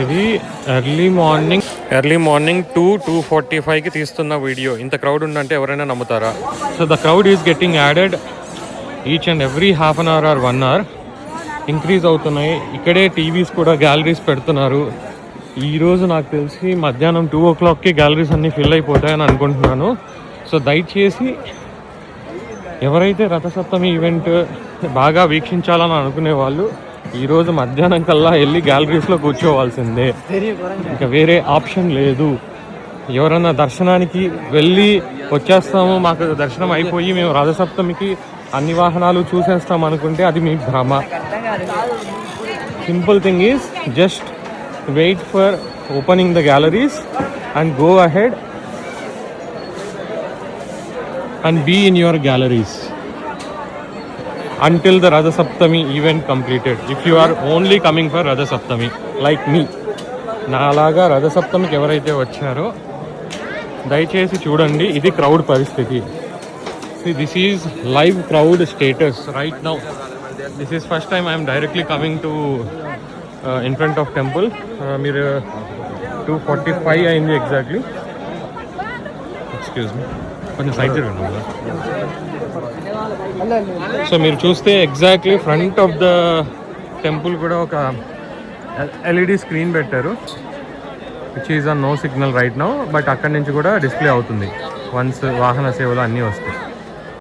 ఇది early morning 2:45కి తీస్తున్న video. ఇంత క్రౌడ్ ఉందంటే ఎవరైనా నమ్ముతారా? So the crowd is getting added each and every half an hour or 1 hour increase అవుతున్నాయి. ఇక్కడే టీవీస్ కూడా గ్యాలరీస్ పెడుతున్నారు. ఈరోజు నాకు తెలిసి మధ్యాహ్నం 2 o'clockకి గ్యాలరీస్ అన్నీ ఫిల్ అయిపోతాయని అనుకుంటున్నాను. సో దయచేసి ఎవరైతే రథసప్తమి ఈవెంట్ బాగా వీక్షించాలని అనుకునే వాళ్ళు ఈరోజు మధ్యాహ్నం కల్లా వెళ్ళి గ్యాలరీస్లో కూర్చోవాల్సిందే, ఇంకా వేరే ఆప్షన్ లేదు. ఎవరన్నా దర్శనానికి వెళ్ళి వచ్చేస్తాము, మాకు దర్శనం అయిపోయి మేము రథసప్తమికి అన్ని వాహనాలు చూసేస్తాం అనుకుంటే అది మీ భ్రమ. Simple thing is just wait for opening the galleries and go ahead and be in your galleries until the Radha Saptami event completed. If you are only coming for Radha Saptami like me, నాలాగా రథ సప్తమికి ఎవరైతే వచ్చారో దయచేసి చూడండి, ఇది crowd పరిస్థితి. See, this is live crowd status right now. This is first time I am directly coming to in front of temple. మీరు 2:45 అయింది exactly. Excuse me, కొంచెం సైడ్ జరగండి. సో మీరు చూస్తే exactly front of the temple కూడా ఒక LED screen పెట్టారు, which is on no signal right now. But అక్కడి నుంచి కూడా డిస్ప్లే అవుతుంది వన్స్ వాహన సేవలు అన్నీ వస్తాయి.